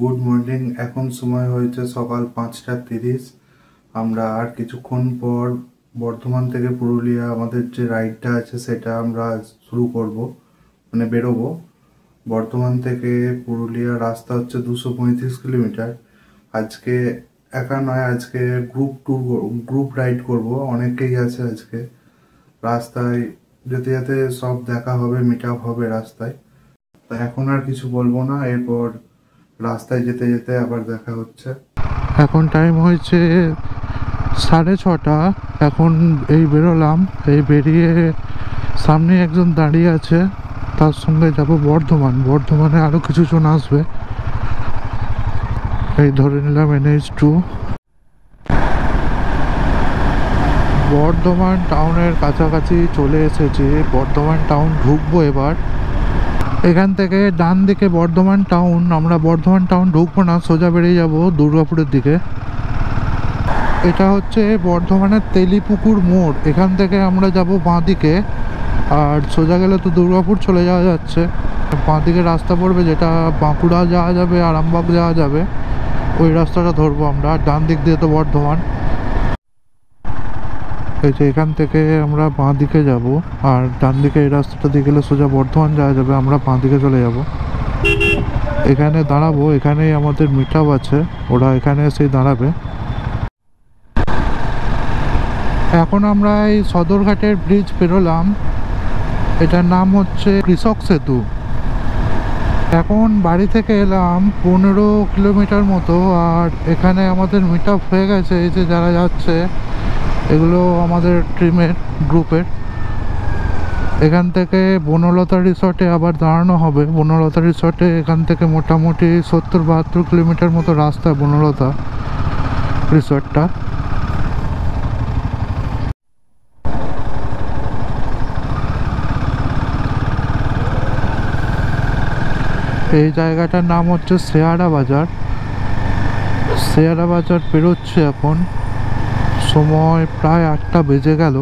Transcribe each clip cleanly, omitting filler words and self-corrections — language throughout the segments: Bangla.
Good morning. এখন সময় হয়েছে সকাল 5:30। আমরা আর কিছুক্ষণ পর বর্ধমান থেকে পুরুলিয়া আমাদের যে রাইডটা আছে সেটা আমরা শুরু করব, মানে বেরোবো। বর্ধমান থেকে পুরুলিয়া রাস্তা হচ্ছে 235 কিলোমিটার। আজকে একা নয়, আজকে গ্রুপ রাইড করব, অনেকেই আছে আজকে। রাস্তায় যেতে যেতে সব দেখা হবে, মিট আপ হবে রাস্তায়। তো এখন আর কিছু বলবো না, এরপর রাস্তায় যেতে যেতে আবার দেখা হচ্ছে। এখন টাইম হয়েছে 6:30। এখন এই বেরোলাম, এই বেরিয়ে সামনে একজন দাঁড়িয়ে আছে, তার সঙ্গে যাব বর্ধমানে আরো কিছু জন আসবে। এই ধরে নিলাম NH2। বর্ধমান টাউনের কাছাকাছি চলে এসেছি। বর্ধমান টাউন ঢুকবো এবার। এখান থেকে ডান দিকে বর্ধমান টাউন। আমরা বর্ধমান টাউন ঢুকবো না, সোজা বেরিয়ে যাব দুর্গাপুরের দিকে। এটা হচ্ছে বর্ধমানের তেলিপুকুর মোড়। এখান থেকে আমরা যাব বাঁ দিকে, আর সোজা গেলে তো দুর্গাপুর চলে যাওয়া যাচ্ছে। বাঁ দিকে রাস্তা পড়বে, যেটা বাঁকুড়া যাওয়া যাবে, আরামবাগ যাওয়া যাবে, ওই রাস্তাটা ধরবো আমরা। ডান দিক দিয়ে তো বর্ধমান। এই যে এখান থেকে আমরা বাঁ দিকে যাব, আর ডান দিকে এই রাস্তাটা দিয়ে গেলে সোজা বর্ধমান যাওয়া যাবে। আমরা বাঁ দিকে চলে যাব। এখানে দাঁড়াবো, এখানেই আমাদের মিট আপ আছে, ওরা এখানে এসেই দাঁড়াবে। এখন আমরা এই সদরঘাটের ব্রিজ পেরোলাম, এটার নাম হচ্ছে কৃষক সেতু। এখন বাড়ি থেকে এলাম 15 কিলোমিটার মতো, আর এখানে আমাদের মিট আপ হয়ে গেছে। এই যে যারা যাচ্ছে এগুলো আমাদের গ্রুপের। এখান থেকে বনলতা রিসর্টে আবার দাঁড়ানো হবে। বনলতা রিসর্টে এখান থেকে মোটামুটি 70-72 কিলোমিটার মতো রাস্তা বনলতা রিসর্টটা। এই জায়গাটার নাম হচ্ছে শেয়ারা বাজার। শেয়ারা বাজার পেরোচ্ছে এখন, সময় প্রায় 8টা বেজে গেল।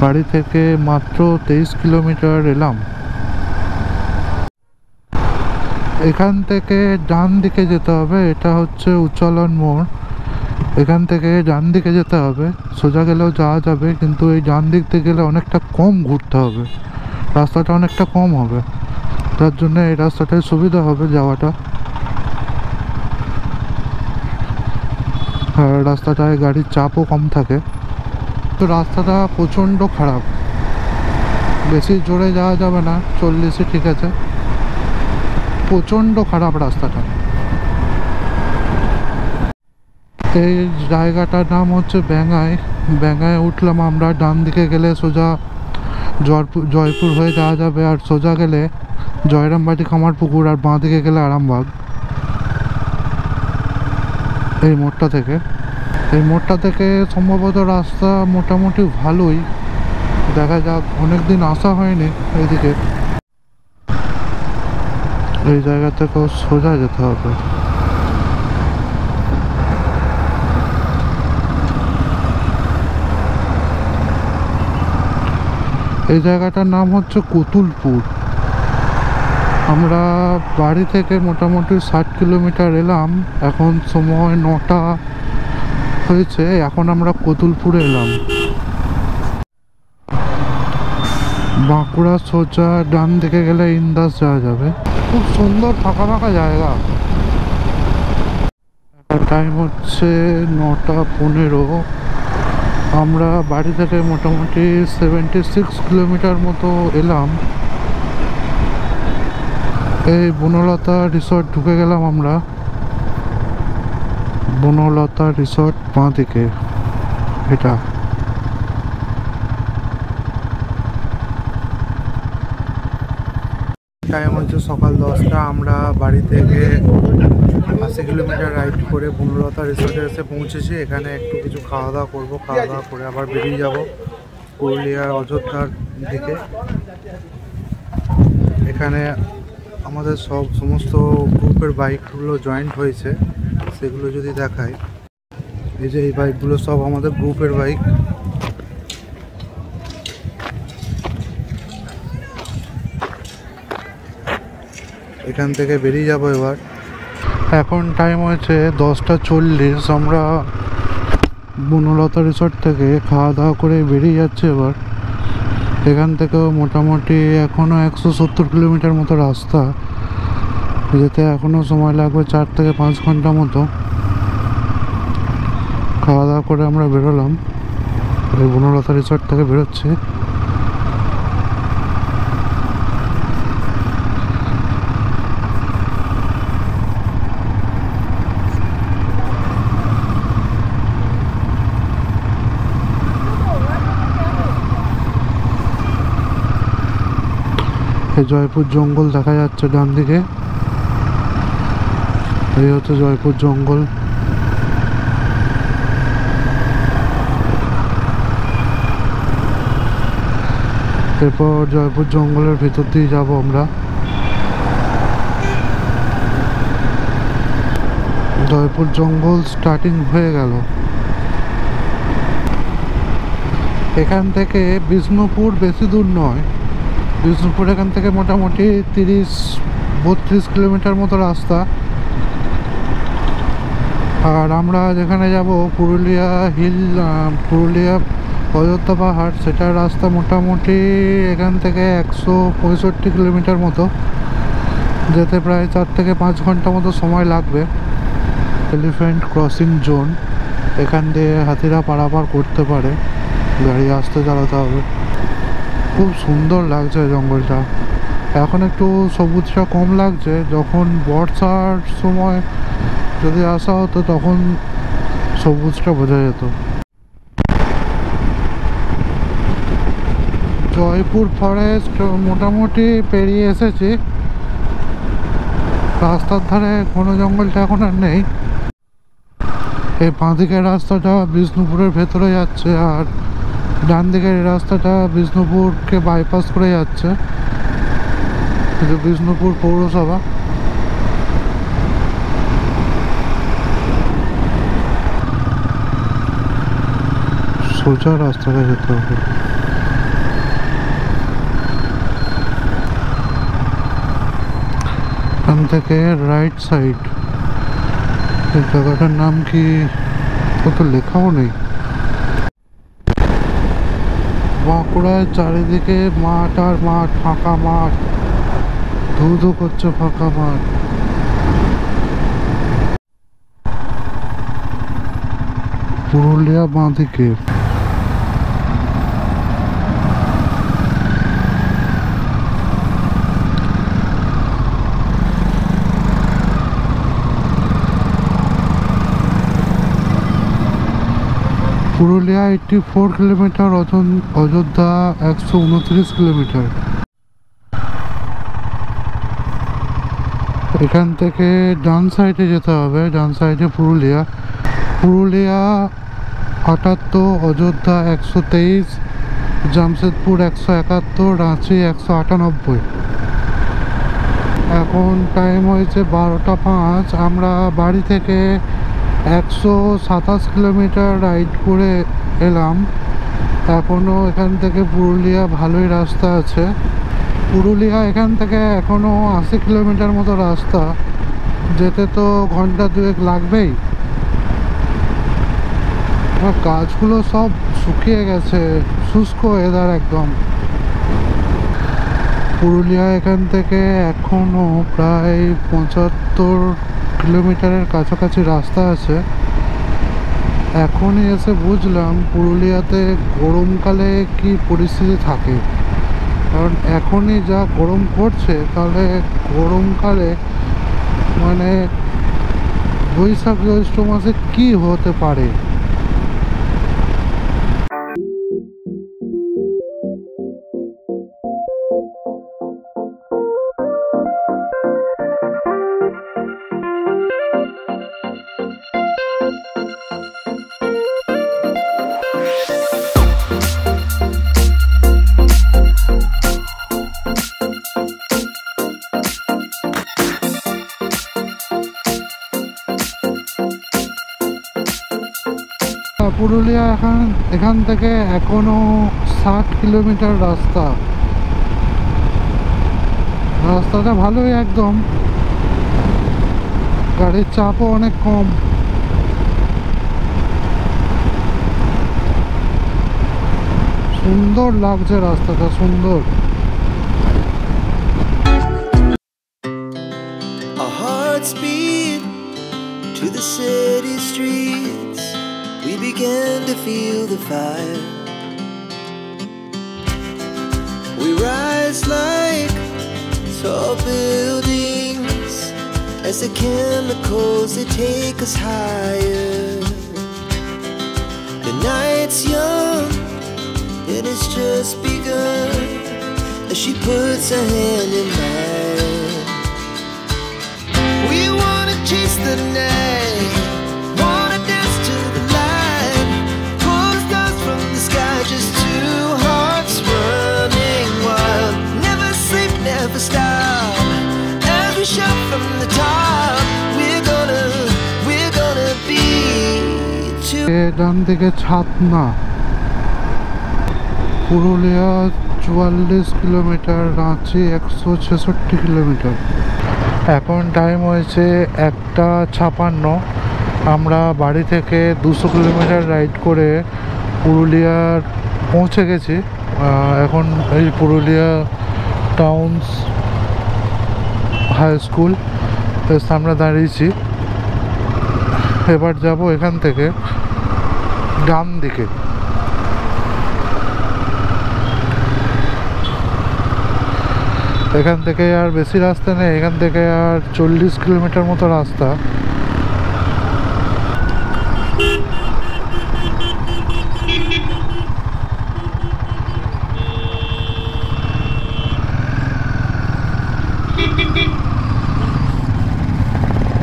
বাড়ি থেকে মাত্র 23 কিলোমিটার এলাম। এখান থেকে ডান দিকে যেতে হবে, এটা হচ্ছে উচ্চলন মোড়। এখান থেকে ডান দিকে যেতে হবে, সোজা গেলেও যাওয়া যাবে, কিন্তু এই ডান দিক থেকে গেলে অনেকটা কম ঘুরতে হবে, রাস্তাটা অনেকটা কম হবে, তার জন্য এই রাস্তাটায় সুবিধা হবে যাওয়াটা। আর রাস্তাটায় গাড়ির চাপও কম থাকে। তো রাস্তাটা প্রচণ্ড খারাপ, বেশি জোরে যাওয়া যাবে না, 40-এ ঠিক আছে। প্রচণ্ড খারাপ রাস্তাটা। এই জায়গাটার নাম হচ্ছে ব্যাঙ্গায় উঠলাম আমরা। ডান দিকে গেলে সোজা জয়পুর হয়ে যাওয়া যাবে, আর সোজা গেলে জয়রামবাটি কামারপুকুর, আর বাঁ দিকে গেলে আরামবাগ। এই মোড়টা থেকে সম্ভবত রাস্তা মোটামুটি ভালোই, দেখা যাক। অনেকদিন আসা হয়নি এইদিকে। এই জায়গা থেকেও সোজা যেতে হবে। এই জায়গাটার নাম হচ্ছে কতুলপুর। আমরা বাড়ি থেকে মোটামুটি 60 কিলোমিটার এলাম। এখন সময় 9টা হয়েছে। এখন আমরা কতুলপুরে এলাম। বাঁকুড়া সোজা ডান দিকে গেলে ইন্দাস যাওয়া যাবে। খুব সুন্দর ফাঁকা ফাঁকা জায়গা। টাইম হচ্ছে 9:15। আমরা বাড়ি থেকে মোটামুটি 76 কিলোমিটার মতো এলাম। এই বনলতা রিসর্ট ঢুকে গেলাম আমরা। বনলতা রিসর্ট বাঁ দিকে এটা। টাইম হচ্ছে সকাল 10টা। আমরা বাড়ি থেকে 80 কিলোমিটার রাইড করে বনলতা রিসর্টে এসে পৌঁছেছি। এখানে একটু কিছু খাওয়া দাওয়া করবো, খাওয়া দাওয়া করে আবার বেরিয়ে যাব পুরুলিয়ার অযোধ্যার দিকে। এখানে আমাদের সমস্ত গ্রুপের বাইকগুলো জয়েন্ট হয়েছে, সেগুলো যদি দেখায়। এই যে এই বাইকগুলো সব আমাদের গ্রুপের বাইক। এখান থেকে বেরিয়ে যাবো এবার। এখন টাইম হয়েছে 10:40। আমরা বনলতা রিসর্ট থেকে খাওয়া দাওয়া করে বেরিয়ে যাচ্ছি এবার। এখান থেকেও মোটামুটি এখনও 170 কিলোমিটার মতো রাস্তা যেতে, এখনও সময় লাগবে 4 থেকে 5 ঘন্টা মতো। খাওয়া দাওয়া করে আমরা বেরোলাম, এই বনলতা রিসর্ট থেকে বেরোচ্ছি। এই জয়পুর জঙ্গল দেখা যাচ্ছে ডান দিকে, এই হচ্ছে জয়পুর জঙ্গল। এরপর জয়পুর জঙ্গলের ভিতর দিয়ে যাব আমরা। জয়পুর জঙ্গল স্টার্টিং হয়ে গেল। এখান থেকে বিষ্ণুপুর বেশি দূর নয়, বিষ্ণুপুর এখান থেকে মোটামুটি 30-32 কিলোমিটার মতো রাস্তা। আর আমরা যেখানে যাব পুরুলিয়া হিল, পুরুলিয়া অযোধ্যা পাহাড়, সেটার রাস্তা মোটামুটি এখান থেকে 165 কিলোমিটার মতো, যেতে প্রায় 4 থেকে 5 ঘন্টা মতো সময় লাগবে। এলিফ্যান্ট ক্রসিং জোন, এখান দিয়ে হাতিরা পারাপার করতে পারে, গাড়ি আসতে চালাতে হবে। খুব সুন্দর লাগছে জঙ্গলটা। এখন একটু সবুজটা কম লাগছে, যখন বর্ষার সময় যদি আসা হতো তখন সবুজটা বোঝা যেত। জয়পুর ফরেস্ট মোটামুটি পেরিয়ে এসেছি। রাস্তার ধারে ঘন জঙ্গলটা এখন আর নেই। এই বাঁ দিকের রাস্তাটা বিষ্ণুপুরের ভেতরে যাচ্ছে, আর ডান দিকের রাস্তাটা বিষ্ণুপুরকে বাইপাস করে যাচ্ছে। বিষ্ণুপুর পৌরসভা। সোজা রাস্তাটা যেতে হবে। এখান থেকে রাইট সাইড। এই জায়গাটার নাম কি কত লেখাও নেই। বাঁকুড়ায় চারিদিকে মাঠ আর মাঠ, ফাঁকা মাঠ, ধু ধু করছে ফাঁকা মাঠ। পুরুলিয়া বাঁ দিকে। Purulia 84 kilometre, Ayodhya 129 kilometre. এখান থেকে ডান সাইডে যেতে হবে, ডান সাইডে পুরুলিয়া। পুরুলিয়া 78, অযোধ্যা 123, জামশেদপুর 171, রাঁচি 198। এখন টাইম হয়েছে 12:05। আমরা বাড়ি থেকে 127 কিলোমিটার রাইড করে এলাম। এখনও এখান থেকে পুরুলিয়া ভালোই রাস্তা আছে। পুরুলিয়া এখান থেকে এখনও 80 কিলোমিটার মতো রাস্তা, যেতে তো ঘন্টা 2 লাগবেই। গাছগুলো সব শুকিয়ে গেছে, শুষ্ক ওয়েদার একদম। পুরুলিয়া এখান থেকে এখনও প্রায় 75 কিলোমিটারের কাছাকাছি রাস্তা আছে। এখনই এসে বুঝলাম পুরুলিয়াতে গরমকালে কি পরিস্থিতি থাকে, কারণ এখনই যা গরম পড়ছে, তাহলে গরমকালে মানে বৈশাখ জ্যৈষ্ঠ মাসে কি হতে পারে। পুরুলিয়া এখান থেকে এখনো 60 কিলোমিটার রাস্তা। রাস্তাটা ভালোই, একদম গাড়ির চাপও অনেক কম। সুন্দর লাগছে রাস্তাটা, সুন্দর। Our hearts beat to the city streets. We began to feel the fire. We rise like tall buildings as the chemicals, they take us higher. The night's young and it's just begun as she puts her hand in mine. We wanna chase the night, wanna dance to the light, pull the stars from the sky, just two hearts running wild. Never sleep, never stop, as we shout from the top. We're gonna be two. ডান দিকে ছাতনা, পুরুলিয়া 44 কিলোমিটার, রাঁচি 166 কিলোমিটার। এখন টাইম হয়েছে 1:56। আমরা বাড়ি থেকে 200 কিলোমিটার রাইড করে পুরুলিয়ার পৌঁছে গেছি। এখন এই পুরুলিয়া টাউনস হাই স্কুল সামনে দাঁড়িয়েছি। এবার যাব এখান থেকে ডান দিকে। এখান থেকে আর বেশি রাস্তা নেই, এখান থেকে আর 40 কিলোমিটার মতো রাস্তা।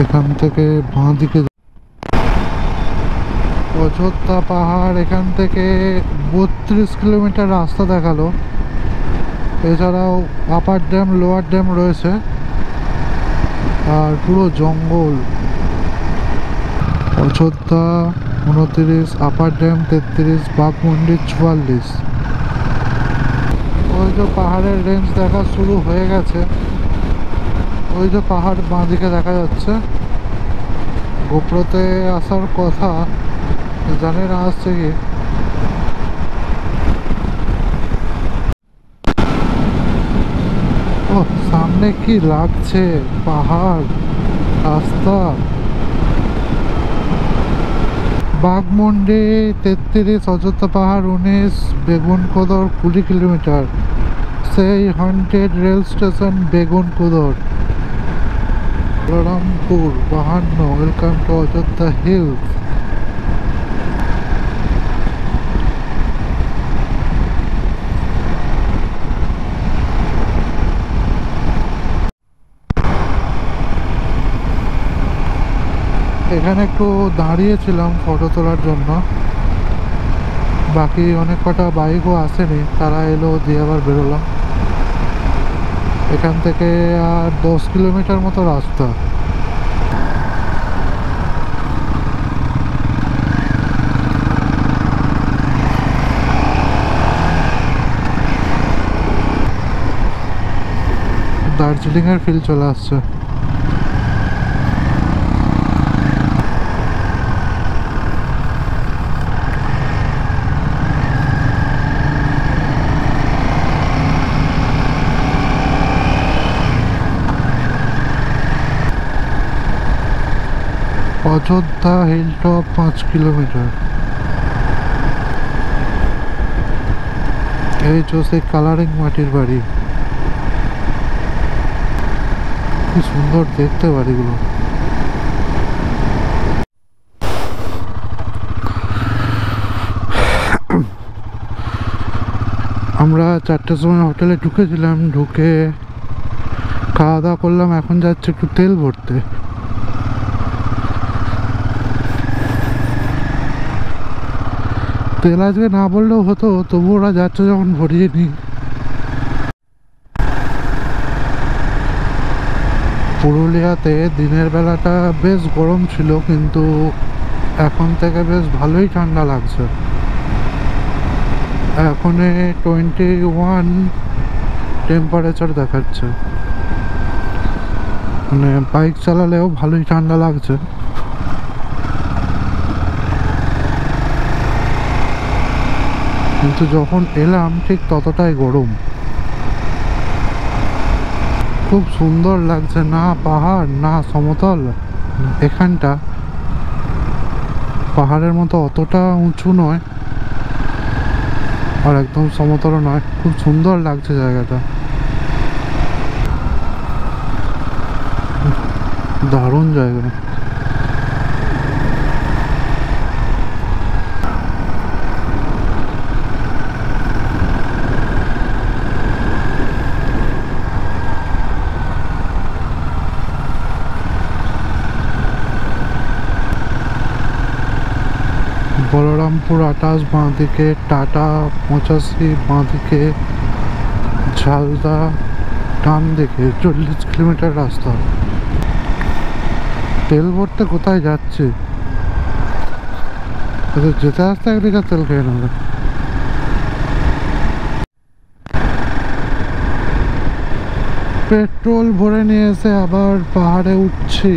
এখান থেকে বাঁ দিকে অযোধ্যা পাহাড়, এখান থেকে 32 কিলোমিটার রাস্তা দেখালো। এছাড়াও আপার ড্যাম, লোয়ার ড্যাম রয়েছে, আর পুরো জঙ্গল। Ayodhya 29, upper dam 33, Baghmundi 44। ওই যে পাহাড়ের রেঞ্জ দেখা শুরু হয়ে গেছে, ওই যে পাহাড় বাঁ দিকে দেখা যাচ্ছে। গোপ্রোতে আসার কথা, জানি না আসছে কি। ও সামনে কি লাগছে, পাহাড়, রাস্তা। বাঘমুন্ডি 33, অযোধ্যা পাহাড় 19, বেগুনকোদর 20 কিলোমিটার, সেই haunted rail station Begunkodar. Balrampur 52, welcome to Ayodhya hills. এখানে একটু দাঁড়িয়েছিলাম ফটো তোলার জন্য, বাকি অনেক কটা বাইকও আসেনি, তারা এলো দিয়ে আবার বেরোলাম। এখান থেকে আর 10 কিলোমিটার মতো রাস্তা। দার্জিলিংয়ের ফিল চলে আসছে। Ayodhya hilltop 5 kilometre. এই চোষে কালারিং মাটির বাড়ি, কি সুন্দর দেখতে বাড়িগুলো। আমরা 4টার সময় হোটেলে ঢুকেছিলাম, ঢুকে খাওয়া দাওয়া করলাম, এখন যাচ্ছে একটু তেল ভরতে। তেল আজকে না বললেও হতো, তবু ওরা যাচ্ছে যখন ভরিয়ে নি। পুরুলিয়াতে দিনের বেলাটা বেশ গরম ছিল, কিন্তু এখন থেকে বেশ ভালোই ঠান্ডা লাগছে। এখন 21 টেম্পারেচার দেখাচ্ছে। মানে বাইক চালালেও ভালোই ঠান্ডা লাগছে। কিন্তু যখন এলাম ঠিক ততটাই গরম। খুব সুন্দর লাগছে, না পাহাড় না সমতল, এখানটা পাহাড়ের মতো অতটা উঁচু নয় আর একদম সমতলও নয়, খুব সুন্দর লাগছে জায়গাটা, দারুণ জায়গা। বলরামপুর 28 বাঁ দিকে, টাটা 85 বাঁ দিকে, ঝালদা ডান দিকে, 40 কিলোমিটার রাস্তা। তেল ভরতে কোথায় যাচ্ছে, যেতে আসতে 1 লিটার তেল খেয়ে নেবে। পেট্রোল ভরে নিয়ে এসে আবার পাহাড়ে উঠছি।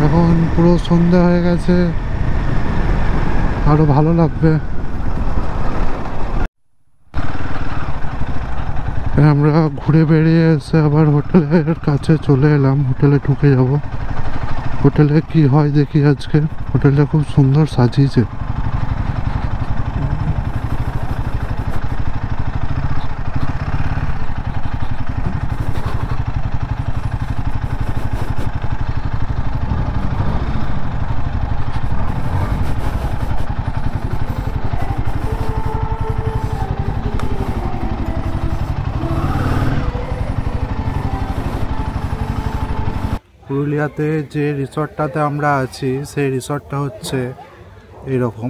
এখন পুরো সন্ধ্যা হয়ে গেছে, আরো ভালো লাগবে। আমরা ঘুরে বেরিয়ে এসে আবার হোটেলের কাছে চলে এলাম, হোটেলে ঢুকে যাব। হোটেলে কি হয় দেখি আজকে। হোটেলটা খুব সুন্দর সাজিয়েছে। পুরুলিয়াতে যে রিসর্টটাতে আমরা আছি সেই রিসর্টটা হচ্ছে এইরকম।